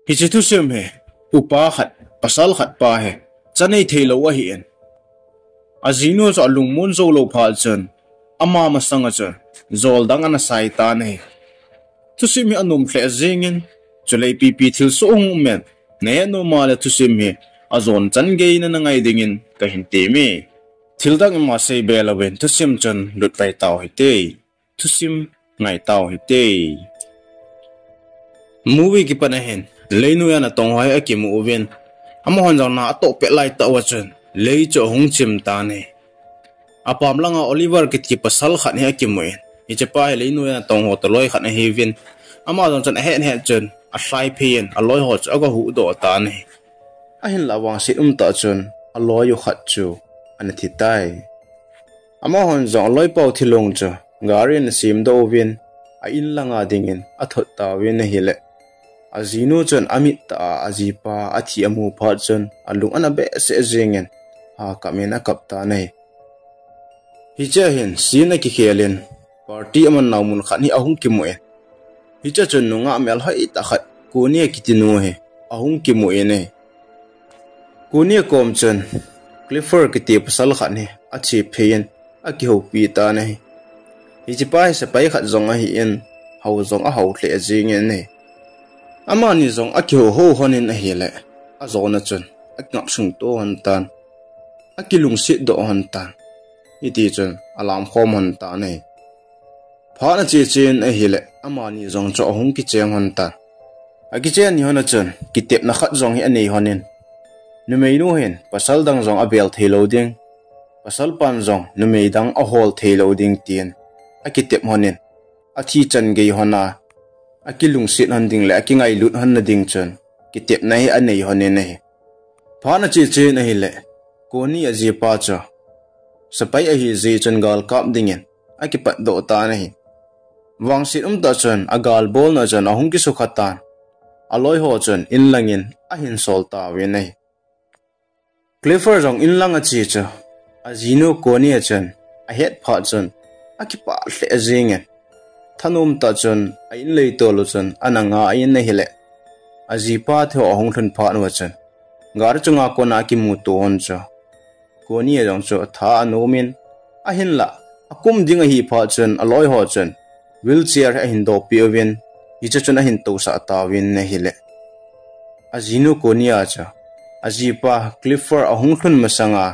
hi chi thu sim he upa khat pasal khat pa he chanei thelo a hi en azino cho lungmun zo lo phal chen ama ma sanga cha zol dang ana sai ta nei thu sim hi anum hle zengin chulei pp thil so hung men ne no mala thu sim hi azon chan ge na ngai dingin ka hin te me thil dang ma sei belawen thu sim chan lut vai taw hi te thu sim ngai taw hi te movie ki panahen leinu yana tonghai akimu uven amahon jang na to pe lai ta wachun lei cho hung chim ta ne apam langa Oliver kit ki pasal khat he akimu en ichepa leinu yana tongho to loi khat he vin ama jang chan he he chun a sai phen a loi ho cha hu do ta ne a hin lawang sit ta chun a loi yu khat chu an thi tai amahon jang loi pau thilong cha garin sim do vin a in langa dingin a thot ta wen he le azino chon amit ta azipa athi amu pha chon alung ana be se zingen ha kamena kapta nei hi cha hin sina ki khelen party aman naumun khani ahung ki moe hi cha chon nunga mel hai ta khat kunia kitinu he ahung ki moe ne kunia kom chon clifford ki te pasal khani achi phein aki ho pi ta nei hi chi pai se pai khat zong a hi en hau zong a hau hle zingen ne amani zong akho ho honin a hele a zona chun akngap sung to han tan akilungset do han tan iti chun alam khom han ta nei phana che chen a hele amani zong cho hung ki cheng han ta aki chen ni hona chun kitep na khat zong hi anei honin numei nu hen pasal dang zong abel thelo ding pasal pan zong numei dang a hol thelo ding tien akitep honin athi chan gei hona akilungset han ding le akingai lut han na ding chon kitep nai anei hone nei phana che che na hi le koni aji pa cha sapai a hi je chon gal kap dingen akipat do ta nei wangsit ta chon agal bol na chon ahung ki sukhatan aloi ho chon in langin a hin sol ta we nei clifford jong in lang a chi cha azino koni a chon a het pha chon akipa hle azingen thanum ta chon ain lei to lo chon ananga ain na hele ajipa tho ahong thun pha no chon gar chunga ko na ki mu to hon cha koni jong cho tha anomin a hin la akum ding a hi pha chon aloi ho chon wheelchair a hin do piovin hi cha chon a hin to sa ta win na hele azino koni a cha ajipa clifford ahong thun masanga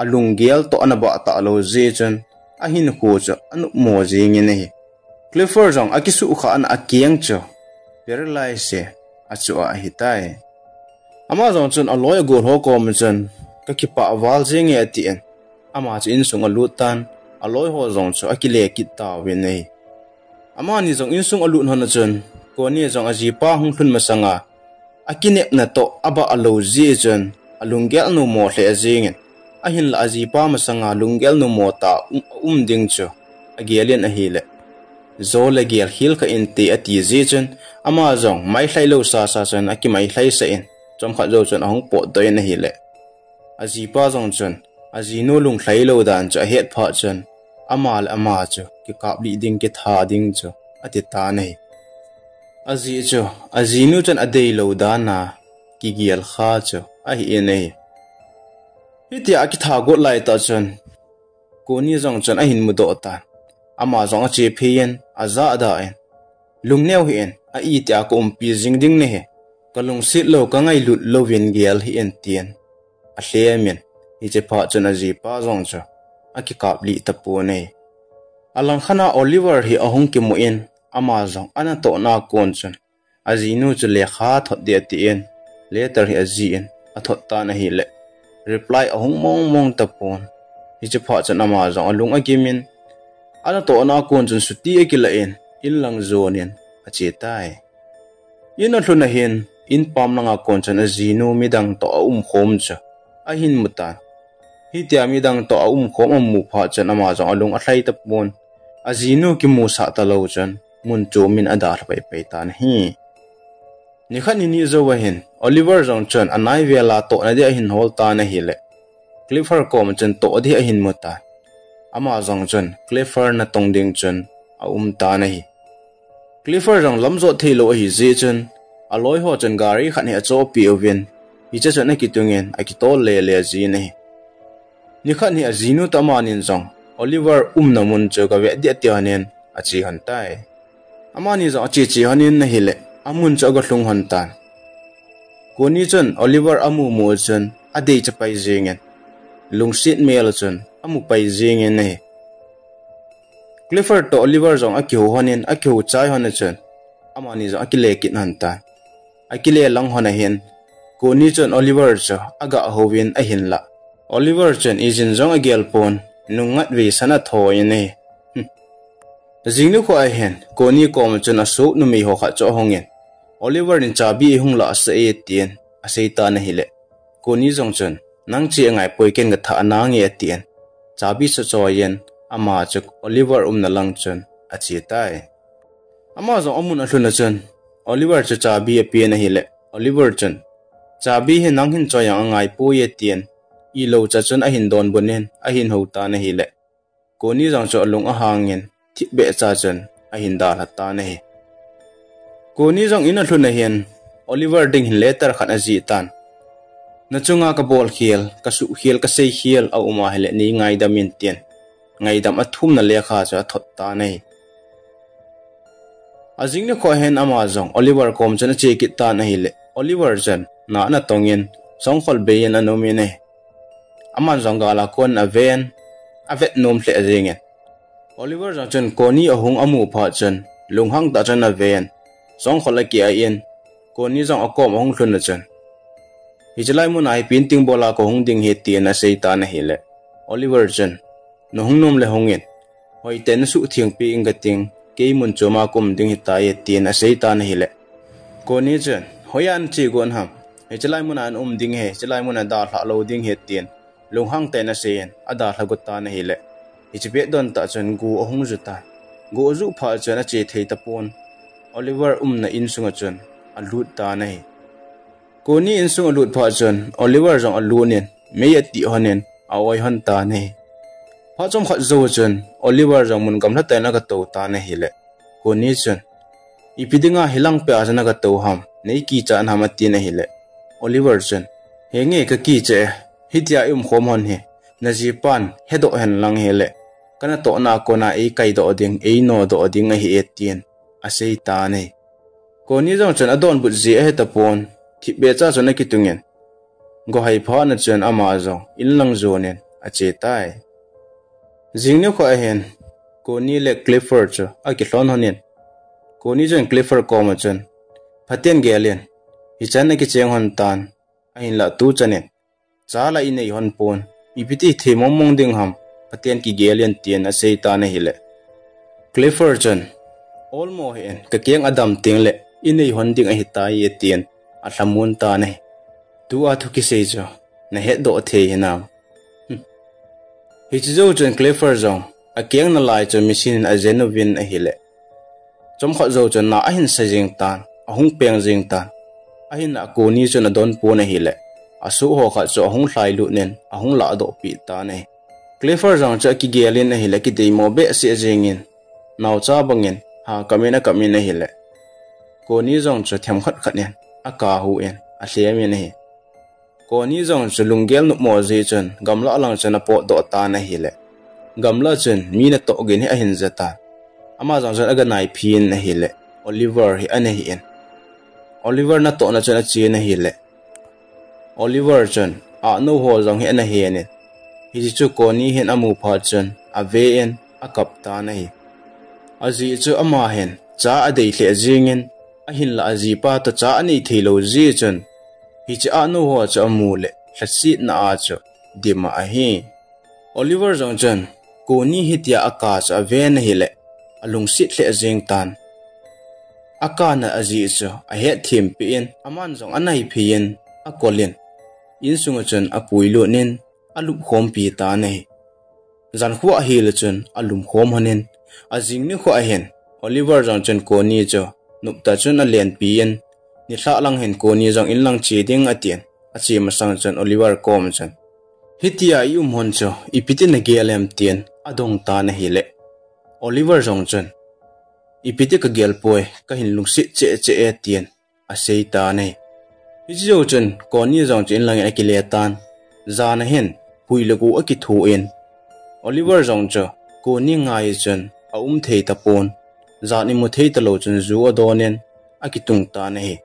alunggel to anaba ta lo je chon a hin ko cha anu mo jing ne hi clifford jong akisu kha an akiang cho paralyze achu a hitai ama jong chun aloi go ho kom chun ka kipa wal jing e ti en ama chin sung alutan aloi ho jong cho akile ki ta we nei ama ni jong in sung alut hon chun ko ni jong aji pa hung thun masanga akinep na to aba alo ji chun alunggel no mo hle jing a hin la aji pa masanga lunggel no mo ta ding cho agialen a hile zole gel hil ka inte ati zechun ama jong mai thlai lo sa chun aki mai thlai sa in chom kha jo chun ahong po doi na hi le aji pa jong chun aji no lung thlai lo dan cha het pha chun amal ama chu ki kap li ding ki tha ding chu ati ta nei aji chu aji nu chun adei lo da na ki gel kha chu a hi nei hiti aki tha go lai ta chun ko ni jong chun a hin mu do ta ama zong che phein aza da en lungneu hi en a I tia ko pi jing ding ne he kalung sit lo ka ngai lut lo win gel hi en tien a hlemen hi che pha chana ji pa zong cha a ki kap li ta pu nei alang khana Oliver hi ahong ki mu in ama zong ana to na kon chun azinu chu le kha thot de ti en letter hi aji en a thot ta na hi le reply ahong mong ta pon hi che pha chana ma zong alung a kimin ana to na kon chun suti ekila en in lang zonin ache tai ina thuna hin in pam nanga kon chan azino midang to khom cha a hin mutan hi tia midang to khom mu pha chan ama jong alung a thlai tap mon azino ki mu sa ta lo chan mun chu min adar pai tan hi ni khani ni zo wa hin Oliver jong chan anai vela to na de hin hol ta na hi le clifford kom chan to di a hin muta ama jong chun clifford na tong ding chun a ta na hi clifford jong lamzo thelo hi je chun aloi ho chen gari khat he cho pi ovin hi cha chana ki tungen a ki to le ji ne ni khat ni a zinu tamanin zong Oliver namun cho ka ve dia tianen a chi han tai amani zo chi hanin na hile amun cho ga hlung han tan koni chon Oliver amu mo chon adei cha pai jingen lungsit mel chon amu pai jingen ne Clifford to Oliver zong akyu honin akyu chai hon chon amani zo akile kin han tan akile lang hona hen koni chon Oliver cho aga hovin a hin la Oliver chen izin zong a gelpon nungat vi sana thoi ne jingnu ko a hen koni kom chen asu numi ho kha cho hongen Oliver in chabi hung la sa e tien a seita na hile koni zong chen nang chi ngai poiken ga tha na nge tien chabi sa cho yen ama chuk Oliver na lang chen a chi tai ama zo amun a hluna chen Oliver cha chabi e pi na hile Oliver chen chabi he nang hin cho yang ngai po ye tien I lo cha chen a hin don bonen a hin ho ta na hile koni zong cho lung a hangin thi be cha chen a hin da la ta na he koni zong ina hluna hian Oliver ding hin letter khan a ji tan na chunga ka bol khiel ka su khiel ka sei khiel a uma hele ni ngai da min tien ngai dam a thum na le kha cha thot ta nei azing ne kho hen ama zong Oliver kom chen che ki ta na hile Oliver chen na tongin song khol be yen anomi ne aman zong gala kon a ven avet nom hle ringen Oliver zong chen koni a hung amu pha chen lunghang ta chen a ven song khola ki a yen koni zong akom hong hlun na chen hijlai mun ai painting bola ko hong ding he ti na seita na hile Oliver chen no hong nom le hongin hoi ten su thiang pi ingating ke mun choma kum ding hi ta ye ti na seita na hile koni chen hoyan chi gon ham hijlai mun an ding he hijlai mun da hla lo ding he tien lunghang te na sen ada hla ta na hile hichbe don ta chen gu hong juta gu zu pha chen a che thei ta pon Oliver na insunga chen alut ta nei koni insung alut pha chen Oliver jong alunin me ya ti honen awai han ta nei pha chom khat zo chen Oliver jong mun gam la ta na ka to ta na hile koni chen ipidinga hilang pe ajana ka to ham nei ki cha na ma ti na hile Oliver chen henge ka ki che hitia khom hon he na ji pan hedo hen lang hele kana to na ko na e kai do ding e no do ding a hi etien asei ta nei koni jong chen adon bu ji he ta pon thi be cha chona ki tungen go hai pha na chen ama jong in lang zo nen a che tai jingnu kho a hen koni le Clifford cho a ki hlon honen koni chen Clifford ko ma chen phaten gelen hi chan na ki cheng hon tan a hin la tu chanen cha la in ei hon pon ipiti the mong ding ham phaten ki gelen tien a sei ta na hile Clifford chen olmo hen ka keng adam tingle inei hon ding a hita ye tien a thamun ta nei tu a thu ki sei jo na he do the hinam hi chi zo chen Clifford zong a keng na lai cho machine a genovin a hile chom kha zo chen na a hin sa jing tan a hung peng jing tan a hin a ko ni chen a don pu na hile a su ho kha cho hung hlai lu nen a hung la do pi ta nei Clifford zong cha ki gelin a hile ki dei mo be se jingin naw cha bangin ha kamina hile koni zong cho them khat khat nen aka hu en a hlemi ne koni zong cho lungel nu mo je chen gamla lang chen a po do ta na hile gamla chen mi na to gen he a hin zata ama zong chen aga nai phin na hile Oliver hi ane hi en Oliver na to na chen a chi na hile Oliver chen a no ho zong he na he ne hi chu koni hen amu pha chen a ve en a kap ta na hi azi chu ama hen cha a dei hle jingin a hin la azi pa to cha ani thilo ji chen hi cha anu ho cha mu le hlasi na a chu dima a hi Oliver jong chen koni hitia aka cha ve na hile alung sit hle jing tan aka na azi chu a he thim pi in aman jong anai phiin a kolin in sunga chen a puilu nen alup khom pi ta nei zan huwa hi le chen alum khom hanen azing ni kho a hen Oliver jong chen koni cho nup ta chen a len pi en ni thla lang hen koni jong in lang chi ding atien a chi ma sang chen Oliver kom chen hitia yu mon cho ipiti na gelem tien adong ta na hile Oliver jong chen ipiti ka gel poi ka hin lungsi che che e tien asei ta nei hijo chen koni jong chin lang akiletan zana hen huilagu akithu en Oliver jong cho koni ngai chen a thei tapon zani mu thei talo chen zu adonen akitung ta nei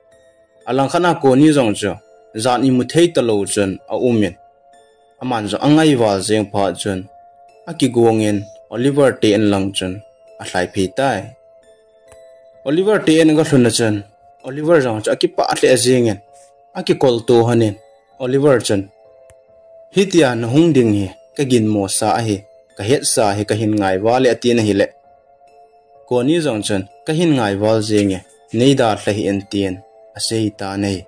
alang khana koni jong cho zani mu thei talo chen a umen aman jo angai wal jeng pha chen akigongin Oliver te en lang chen a hlai phi tai Oliver te en ga hluna chen Oliver jong cho akipa atle ajengen akikol to hanen Oliver chen hitia na hungding hi kagin mo sa hi ka het sa hi ka hin ngai wale atin hi le koni jong chen ka hin ngai wal jenge neida hlahi en tien asei ta nei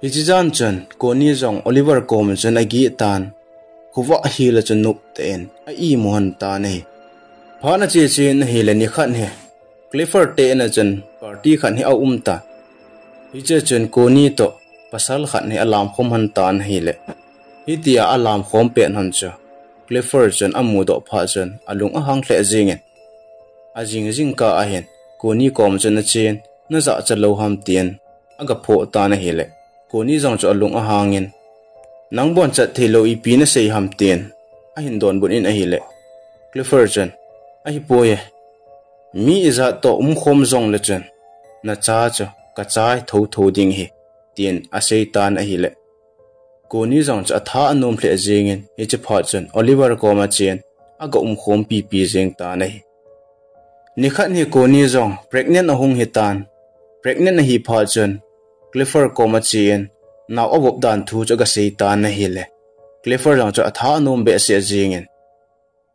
hijijan chen koni jong Oliver kom chen agi tan kuwa hi la chen nup ten a I mohan ta nei phana che chen hi le ni khan he Clifford te na chen party khan hi a ta hiche chen koni to pasal khan hi alam khom han tan hi le hitia alam khom pe han cha Clifford chen amu do pha chen alung a hang hle jingen ajing jing ka a hen koni kom chen na chen na za chalo ham tien aga pho ta na hi le koni jong cho alung a hangin nangbon chat thelo I pi na sei ham tien a hin don bun in a hi le Clifford chen a hi poye mi iza to khom zong le chen na cha cha ka chai tho ding hi tien a sei tan a hi le koni jong cha tha anom hle jengin he che pha chen Oliver ko ma chen aga khom pi jeng ta nei ni khat ni koni jong pregnant a hung hi tan pregnant hi pha chen Clifford ko ma chen now abob dan thu cha ga sei tan na hi le Clifford jong cha tha anom be se jengin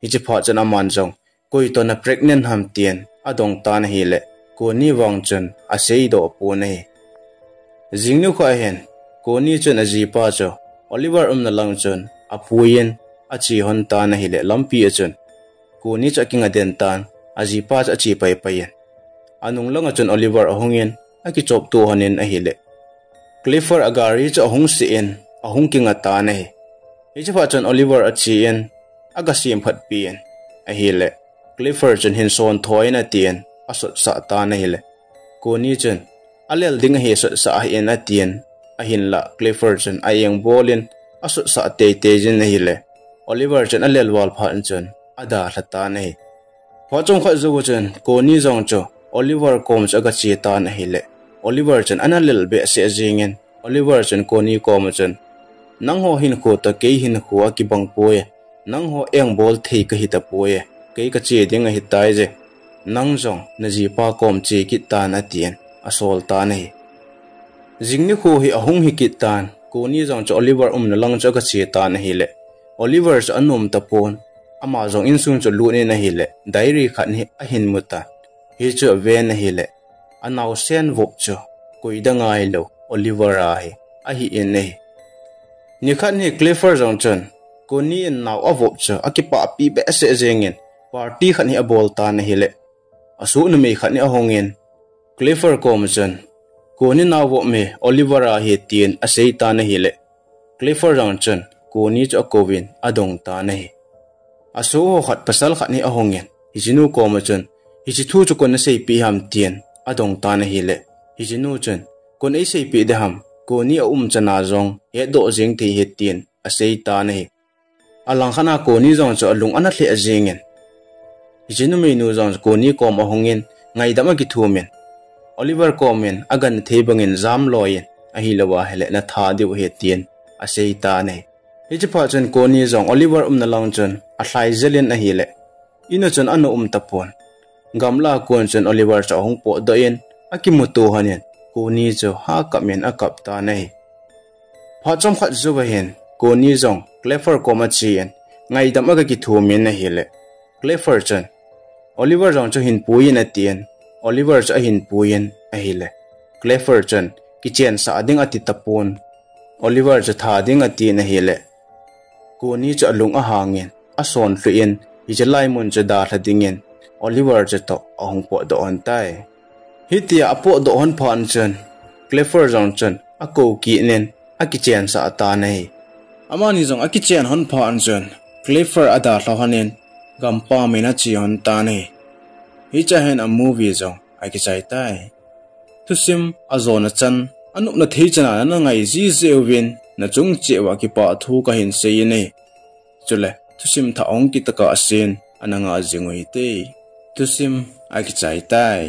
he che pha chen aman jong koi to na pregnant ham tien adong tan hi le koni wang chen a sei do po nei jingnu kha hen koni chen aji pa cho Oliver na lang chen apuyen achi hon ta na hi le lampi chen koni cha kinga den tan aji pa cha chi pai pai anung lang chen Oliver ahungen aki chop tu hanen a hi le Clifford agari cha hung si en ahung kinga ta na hi he cha chen Oliver achi en aga sim phat pi en a hi le Clifford chen hin son thoi na tien asot sa ta na hi le koni chen alel ding he sot sa hi en a tien a hin la Clifford chen ayeng bolin asot sa te jin hi le Oliver chen alel wal phan chen ada hlata nei pho chong kha zo chen koni jong cho Oliver kom cha ga chi ta na hi le Oliver chen analel be se jingen Oliver chen koni kom chen nang ho hin ko ta ke hin khuwa ki bang poe nang ho eng bol thei ka hi ta poe ke ka che ding hi tai je nang jong na ji pa kom che ki ta na tien asol ta nei jingni khu hi ahung hi ki tan koni jong cho Oliver na lang cha ka che ta na hi le Oliver cha anom ta pon ama jong in sung cho lu ne na hi le diary khan hi a hin muta hi cho ve na hi le anaw sen vop cho koi da ngai lo Oliver a hi en nei ni khan hi Clifford jong chen koni en naw avop cho akipa pi be se jengin party khan hi a bol ta na hi le asu na me khan hi a hongin Clifford kom chen koni naw vo me Oliver a hi tien a sei ta na hi le Clifford jong chen koni cho kovin adong ta na hi asu ho khat pasal khat ni a hongin hijinu kom chen hi thu chu kon sei pi ham tien adong ta na hi le hijinu chen kon ei sei pi de ham koni a chana jong he do jeng the he tien a sei ta na hi alang khana koni jong cho lung ana hle a jingen hijinu me nu jong koni kom a hongin ngai dama ki thumen Oliver komen agan thebangin jam loyen a hi lawa hele na tha diu he tien a sei ta nei hi chi pha chen koni jong Oliver na lang chen a hlai zelin a hi le ina chen anu tapon gamla kon chen Oliver cha hong po do en akimutu hanen koni cho ha kamen a kap ta nei pha chom khat zu ba hen koni jong Clifford koma chien ngai dam aga ki thumen na hi le Clifford chen Oliver jong cho hin puin a tien Oliver cha hin puin a hi le Clifford chen kitchen sa ding ati tapon Oliver cha tha ding ati na hi le koni cha lung a hangin a son fluin hi cha lai mun cha da thadingen Oliver cha to ahong po do on tai hitia apo do on phan chen Clifford jong chen a ko ki nen a kitchen sa ta nei amani jong a kitchen hon phan chen Clifford ada hlohanen gampa mena chi hon ta nei hi cha hen a movie jong ai ki chai tai thusim azona chan anu na thei chana na ngai ji zewin na chung chewa ki pa thu ka hin sei ne chule thusim tha ong ki taka asen ananga jingoi te thusim a ki chai tai